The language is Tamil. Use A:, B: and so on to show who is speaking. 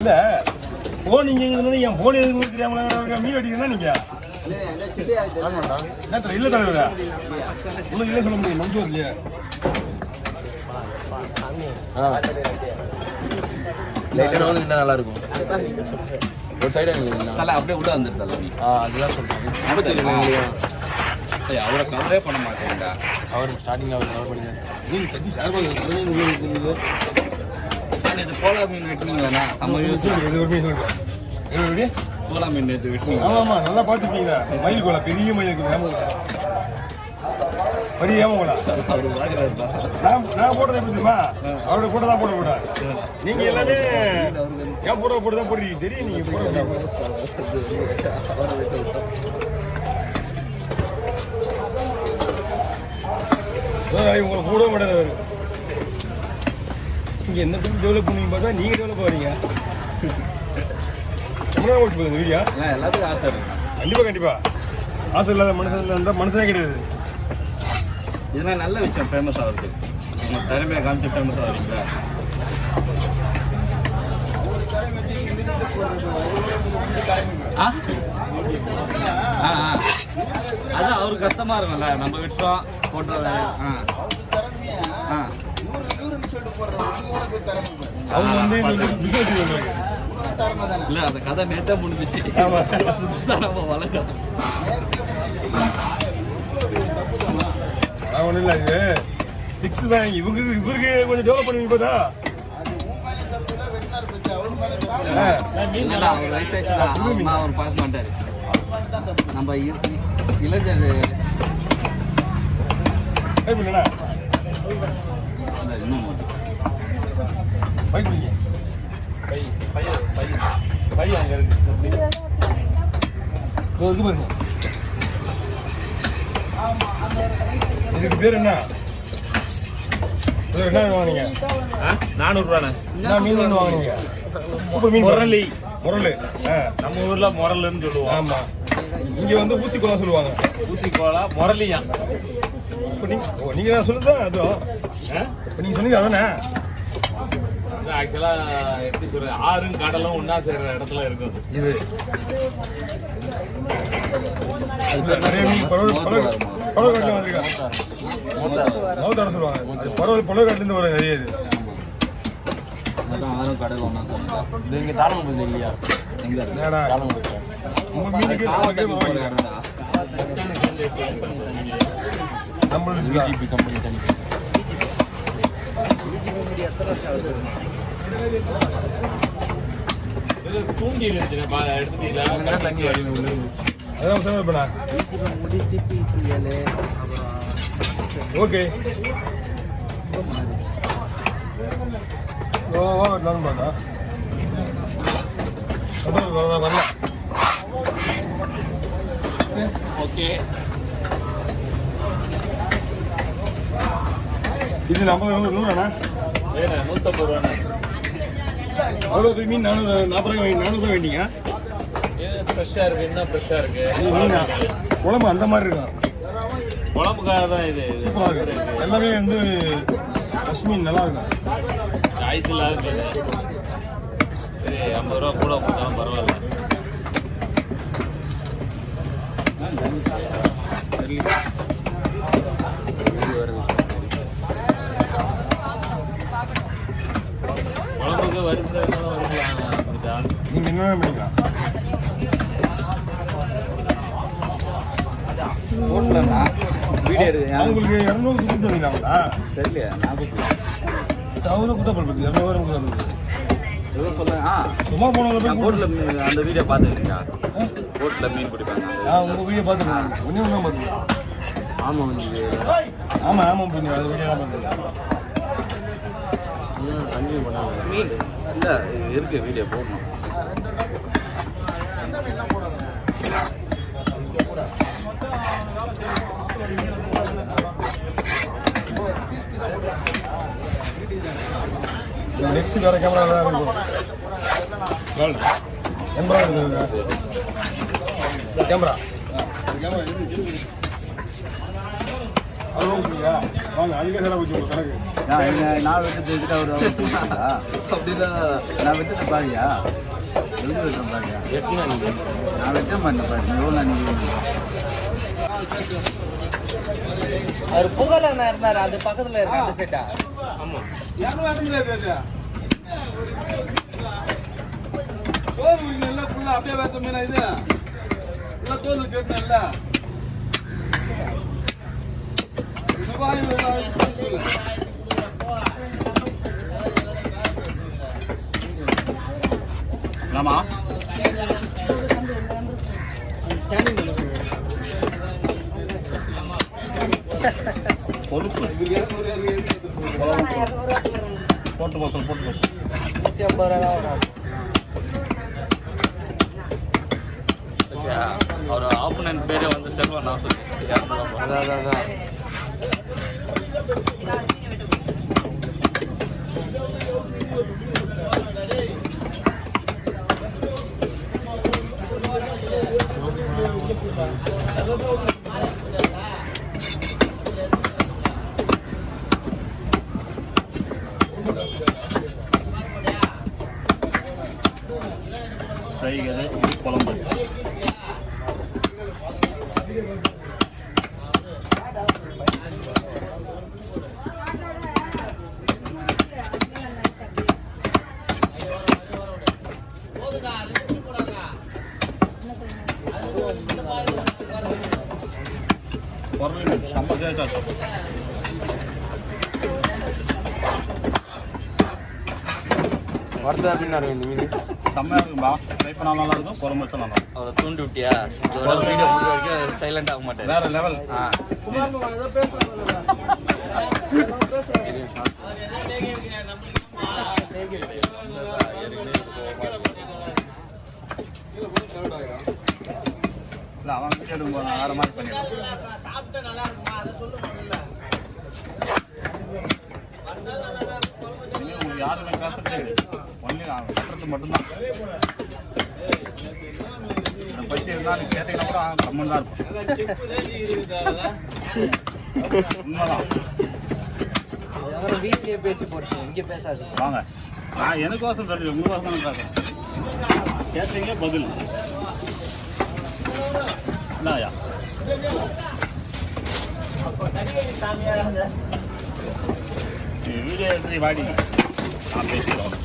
A: இல்ல போன் நீங்க என் போன் எதுக்கு தெரியாம மீன் வெட்டிக்கணும் நீங்க என்ன இல்ல தலைவர உங்களுக்கு இல்ல சொல்ல முடியும் மனசு இல்லையா
B: நல்லா இருக்கும் ஒரு சைடு தலை அப்படியே உள்ள வந்துருந்தல நீ அதெல்லாம் சொல்றேன் அவரை கவரே பண்ண மாட்டேங்கடா அவர் ஸ்டார்டிங்ல அவர் கவர் பண்ணிருக்காரு நீங்க தட்டி சார்பாக இது கோலா மீன் வெட்டினீங்களா செம்ம யூஸ் இது ஒரு மீன் சொல்றேன் கோலா மீன் இது வெட்டினீங்க
A: ஆமா நல்லா பாத்துப்பீங்களா மயில் கோலா பெரிய மயில் இருக்குது பெரிய ஏமோலா
B: அவரு வாங்குறாருடா
A: நான் போடுறது எப்படி தெரியுமா அவரோட கூட தான் போட கூடாது நீங்க எல்லாமே ஏன் போட தான் போடுறீங்க தெரியும் நீங்க போட உங்களை கூட மாட்டாரு நீங்க என்ன பண்ணி டெவலப் பண்ணுவீங்க பார்த்தா நீங்க டெவலப் ஆகிறீங்க தமிழக ஓட்டு போகுது வீடியோ
B: எல்லாத்துக்கும் ஆசை இருக்கு
A: கண்டிப்பா ஆசை இல்லாத மனுஷன் இருந்தால் மனுஷனே கிடையாது
B: இதெல்லாம் நல்ல விஷயம் ஃபேமஸ் ஆகுது உங்க திறமையை காமிச்சு ஃபேமஸ் ஆகுறீங்களா அதான் அவருக்கு கஷ்டமா இருக்கும்ல நம்ம விட்டோம் போட்டு
A: அவங்க வந்து
B: இல்ல அந்த கதை நேத்தா முடிஞ்சிச்சு நம்ம வளர்க்கணும்
A: ஒன்றும் இல்லை இது ஃபிக்ஸ் தான் இவருக்கு கொஞ்சம் டெவலப் பண்ணுவீங்க பார்த்தா
B: அவர் வயசாச்சுன்னா அவர் பார்க்க மாட்டாரு நம்ம இளைஞர் இன்னும்
A: பை அங்கே இருக்கு பாருங்க இதுக்கு பேர் என்ன என்ன வாங்குனீங்க
B: 400 ரூபாண்ணே
A: மீன் வாங்குனீங்க
B: முரளி
A: முரளு
B: நம்ம ஊர்ல முரல்னு சொல்லுவோம்
A: ஆமா இங்க வந்து ஊசி கோலா சொல்லுவாங்க
B: ஊசி கோலா முரளியா
A: நீங்க நான் சொல்லுதான் அதுவும் நீங்க சொன்னீங்க அதானே
B: ஆக்சுவலா எப்படி சொல்ற ஆறும் கடலும் ஒன்னா சேர்ற இடத்துல இருக்கும்
A: இது பழவக்காட்டுல வந்திருக்காங்க மௌத்தாட சொல்லுவாங்க பழவக்காட்டுல இருந்து வர நிறைய இது
B: ஆறும் கடல் ஒன்னா இது இங்க தாராளம் இல்லையா எங்க
A: உங்க மீனுக்கு
B: நம்மளுக்கு கம்பெனி தனி தூங்கி எடுத்துட்டீங்களா தண்ணி
A: அதான் சார் பண்ணா ஓகே நான் பார்த்தா வரல
B: ஓகே
A: இது 50 நூறாண்ணா
B: 150 ரூபாண்ணா
A: அவ்வளோ மீன் 440 ரூபாய் வேண்டிங்க
B: ஃப்ரெஷ்ஷாக இருக்குது என்ன ஃப்ரெஷ்ஷாக இருக்குது
A: மீன் குழம்பு அந்த மாதிரி இருக்கும்
B: குழம்புக்காக தான் இது
A: சூப்பராக இருக்கும் எல்லாமே வந்து ஃப்ரெஷ் மீன் நல்லா இருக்கும்
B: சாய்ஸ் இல்லாத சரி 50 ரூபா கூட கொடுத்தாலும் பரவாயில்ல குழம்புக்கு வருகிறதுனால வருங்களா
A: நீங்கள் என்ன பண்ணிக்கலாம்
B: போட்டலண்ணா வீடியோ எடுத்து
A: உங்களுக்கு 200 கொடுத்து பண்ணிக்கலாங்களா
B: தெரியலையா நான்
A: அவங்க குத்த பண்ணுறது 200 கொடுத்து
B: எவ்வளோ சொல்லுங்க
A: சும்மா போனவங்க
B: போட்டில் அந்த வீடியோ பார்த்துருக்கீங்களா போட்டில் மீன் பிடிப்பாங்க
A: உங்கள் வீடியோ பார்த்துருக்கேன் ஒன்றே ஒன்றா பார்த்துருக்கேன்
B: ஆமாம்
A: ஆமாம் பண்ணி அது வீடியோ தான் பார்த்துருக்கேன்
B: கண்டினியூ பண்ணாங்க மீன் இல்லை இருக்கு வீடியோ போடணும்
A: நெக்ஸ்ட் வேறு கேமரா தான் இருக்கும் கேமரா இருக்குது கேமரா வாங்க அதுக்கே செலவு வச்சு உங்களுக்கு கணக்கு.
C: நான் வெட்டத்தை எடுத்துட்டு அவர்
B: அப்படின்னா
C: நான் வெட்டத்தை பாரியா எப்படி வெட்டுறேன் பாரியா
B: எத்தனை நீங்க
C: நான் வெட்ட மாட்டேன் பாரு எவ்வளோ நீங்கள்
D: அவர் புகழ இருந்தாரு அது பக்கத்துல இருக்க அந்த செட்டா
B: ஆமா
C: அப்படியே வேத்த மீனா இது தோல் வச்சு வெட்டினா ஆமா பொறுப்பு போட்டு போட்டு போட்டு
D: 150 ரூபா வரும்
B: அவர் ஆப்போனன்ட் பேரே வந்து செல்வன் நான் சொல்லி
D: அதான்
C: ஃப்ரைகிறது குழம்பு
B: வருதா அப்படின்னாரு இந்த மீன்
C: செம்மையாக இருக்கும்பா ட்ரை பண்ணாலும் நல்லா இருக்கும் குழம்பு வச்சா நல்லா இருக்கும்
B: அவரை தூண்டி விட்டியா ஒரு வீடியோ முடிஞ்ச வரைக்கும் சைலண்ட் ஆக மாட்டேன்
C: வேற லெவல் இல்லை அவன் வீடியோ எடுக்கும்போது நான் வேற மாதிரி பண்ணிடுறேன் உங்களுக்கு யாருமே பேசுறது ஒன்லி நான் கட்டுறது மட்டும்தான் இதை பற்றி இருந்தாலும் கேட்டீங்கன்னா கூட கம்மன் தான் இருக்கும் உண்மைதான்
D: வீட்லயே பேசி போட்டு இங்க பேசாது
C: வாங்க நான் எனக்கோசம் பேசுறேன் உங்களுக்கோசம் பேசுறேன் கேட்டீங்க பதில் என்னயா வீடியோ எடுத்து வாடி நான் பேசிடுவோம்